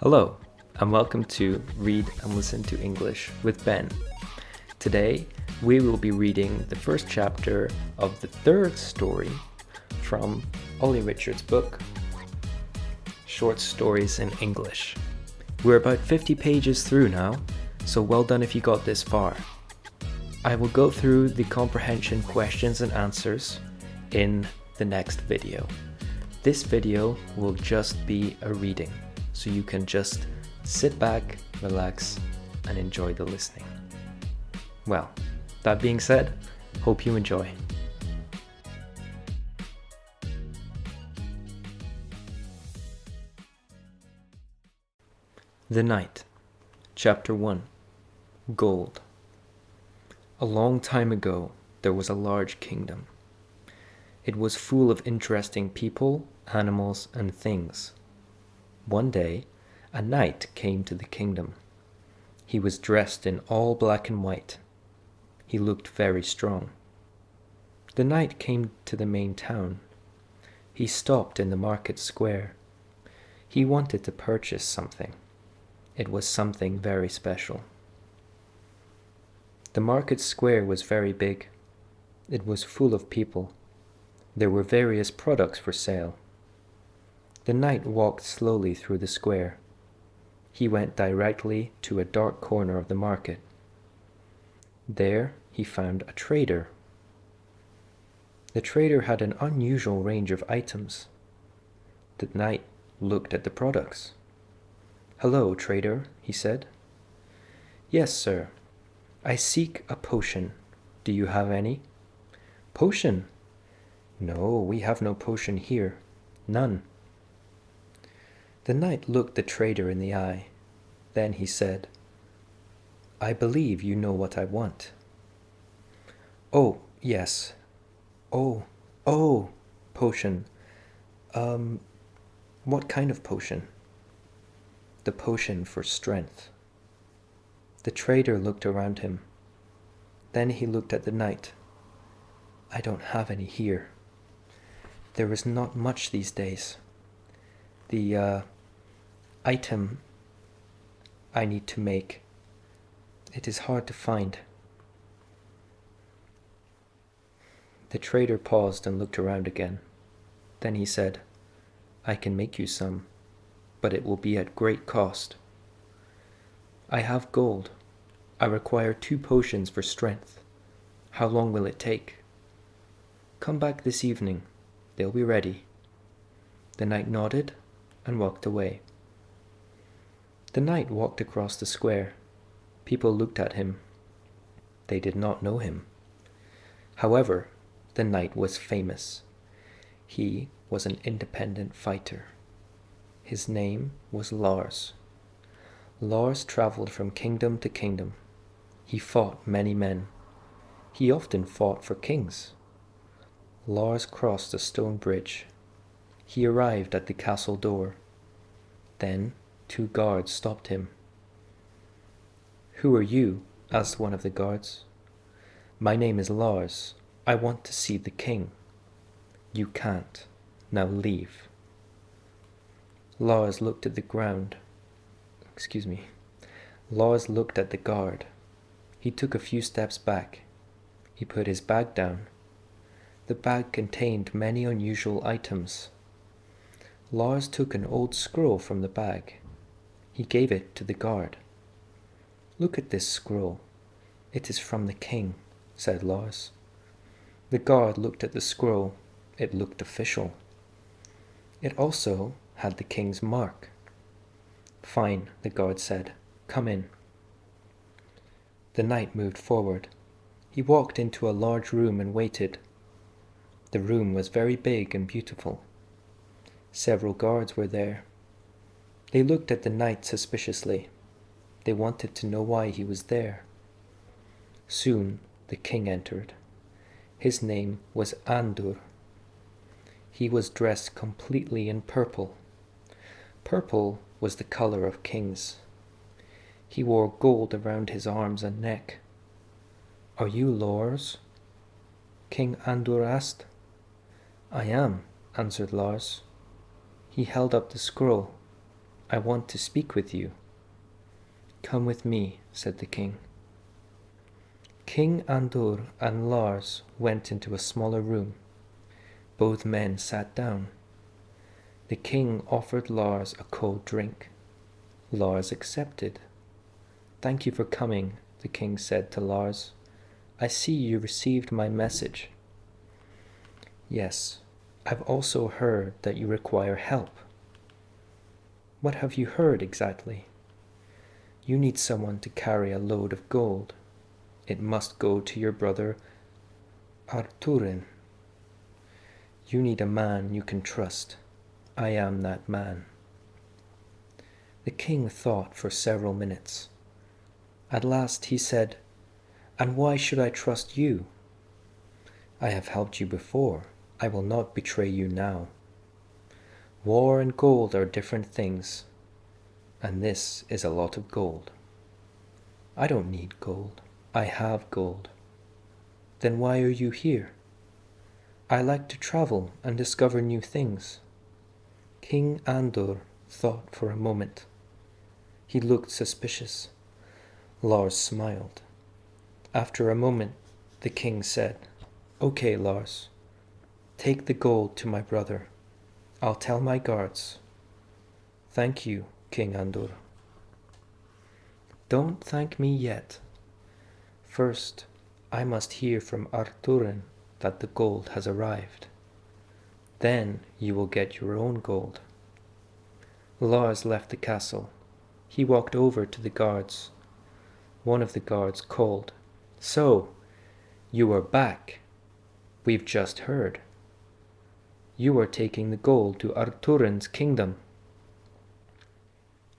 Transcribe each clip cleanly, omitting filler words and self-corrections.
Hello, and welcome to Read and Listen to English with Ben. Today, we will be reading the first chapter of the third story from Olly Richards' book, Short Stories in English. We're about 50 pages through now, so well done if you got this far. I will go through the comprehension questions and answers in the next video. This video will just be a reading, so you can just sit back, relax, and enjoy the listening. Well, that being said, hope you enjoy. The Night, Chapter 1, Gold. A long time ago, there was a large kingdom. It was full of interesting people, animals, and things. One day, a knight came to the kingdom. He was dressed in all black and white. He looked very strong. The knight came to the main town. He stopped in the market square. He wanted to purchase something. It was something very special. The market square was very big. It was full of people. There were various products for sale. The knight walked slowly through the square. He went directly to a dark corner of the market. There he found a trader. The trader had an unusual range of items. The knight looked at the products. "Hello, trader," he said. "Yes, sir. I seek a potion. Do you have any?" "Potion? No, we have no potion here. None." The knight looked the trader in the eye. Then he said, "I believe you know what I want." "Oh, yes. Oh, potion. What kind of potion?" "The potion for strength." The trader looked around him. Then he looked at the knight. "I don't have any here. There is not much these days. The item I need to make, it is hard to find." The trader paused and looked around again. Then he said, "I can make you some, but it will be at great cost. I have gold. I require 2 potions for strength. How long will it take?" "Come back this evening. They'll be ready." The knight nodded and walked away. The knight walked across the square. People looked at him. They did not know him. However, the knight was famous. He was an independent fighter. His name was Lars. Lars traveled from kingdom to kingdom. He fought many men. He often fought for kings. Lars crossed a stone bridge. He arrived at the castle door. Then 2 guards stopped him. "Who are you?" asked one of the guards. "My name is Lars. I want to see the king." "You can't. Now leave." Lars looked at the ground. Lars looked at the guard. He took a few steps back. He put his bag down. The bag contained many unusual items. Lars took an old scroll from the bag. He gave it to the guard. "Look at this scroll. It is from the king," said Lars. The guard looked at the scroll. It looked official. It also had the king's mark. "Fine," the guard said. "Come in." The knight moved forward. He walked into a large room and waited. The room was very big and beautiful. Several guards were there. They looked at the knight suspiciously. They wanted to know why he was there. Soon the king entered. His name was Andur. He was dressed completely in purple. Purple was the color of kings. He wore gold around his arms and neck. "Are you Lars?" King Andur asked. "I am," answered Lars. He held up the scroll. I want to speak with you." "Come with me," said the king. King Andor and Lars went into a smaller room. Both men sat down. The king offered Lars a cold drink. Lars accepted. "Thank you for coming," the king said to Lars. "I see you received my message." "Yes, I've also heard that you require help." "What have you heard exactly?" "You need someone to carry a load of gold. It must go to your brother Arturin. You need a man you can trust. I am that man." The king thought for several minutes. At last he said, "And why should I trust you? I have helped you before. I will not betray you now. War and gold are different things, and this is a lot of gold." "I don't need gold. I have gold." "Then why are you here?" "I like to travel and discover new things." King Andor thought for a moment. He looked suspicious. Lars smiled. After a moment, the king said, "Okay, Lars, take the gold to my brother. I'll tell my guards." "Thank you, King Andor." "Don't thank me yet. First, I must hear from Arturin that the gold has arrived. Then you will get your own gold." Lars left the castle. He walked over to the guards. One of the guards called, "So, you are back. We've just heard. You are taking the gold to Arturin's kingdom."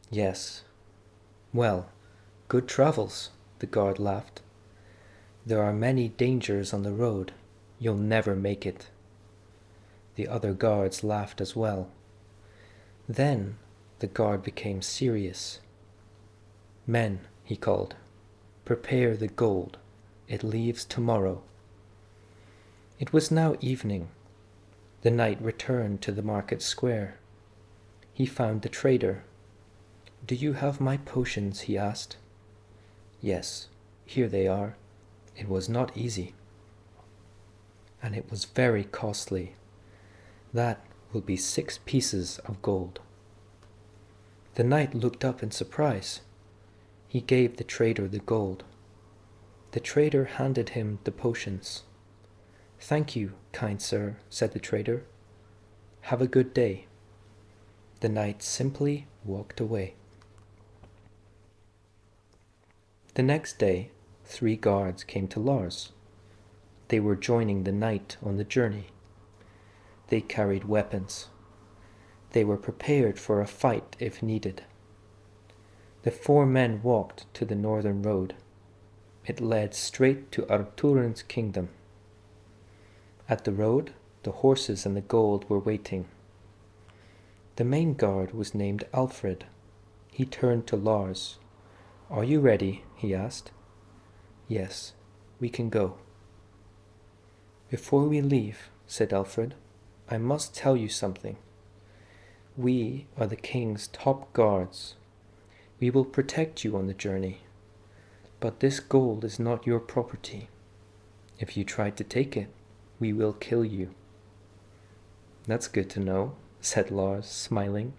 "Yes." "Well, good travels," the guard laughed. "There are many dangers on the road. You'll never make it." The other guards laughed as well. Then the guard became serious. "Men," he called, "prepare the gold. It leaves tomorrow." It was now evening. The knight returned to the market square. He found the trader. "Do you have my potions?" he asked. "Yes, here they are. It was not easy." "And it was very costly. That will be 6 pieces of gold." The knight looked up in surprise. He gave the trader the gold. The trader handed him the potions. "Thank you, kind sir," said the trader. "Have a good day." The knight simply walked away. The next day, 3 guards came to Lars. They were joining the knight on the journey. They carried weapons. They were prepared for a fight if needed. The 4 men walked to the northern road. It led straight to Arturin's kingdom. At the road, the horses and the gold were waiting. The main guard was named Alfred. He turned to Lars. "Are you ready?" he asked. "Yes, we can go." "Before we leave," said Alfred, "I must tell you something. We are the king's top guards. We will protect you on the journey. But this gold is not your property. If you try to take it, we will kill you." "That's good to know," said Lars, smiling.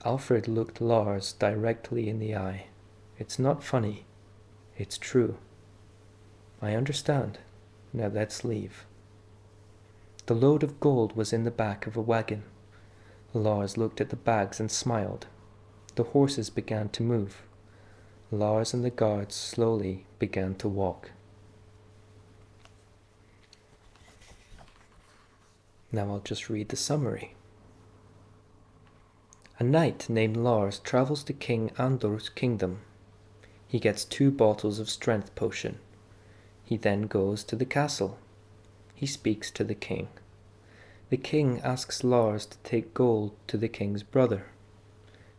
Alfred looked Lars directly in the eye. "It's not funny. It's true." "I understand. Now let's leave." The load of gold was in the back of a wagon. Lars looked at the bags and smiled. The horses began to move. Lars and the guards slowly began to walk. Now I'll just read the summary. A knight named Lars travels to King Andor's kingdom. He gets 2 bottles of strength potion. He then goes to the castle. He speaks to the king. The king asks Lars to take gold to the king's brother.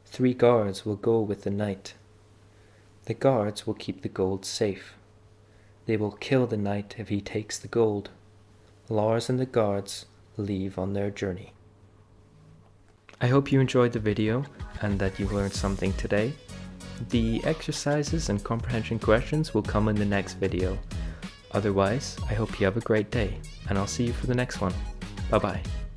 3 guards will go with the knight. The guards will keep the gold safe. They will kill the knight if he takes the gold. Lars and the guards leave on their journey. I hope you enjoyed the video and that you learned something today. The exercises and comprehension questions will come in the next video. Otherwise, I hope you have a great day, and I'll see you for the next one. Bye bye.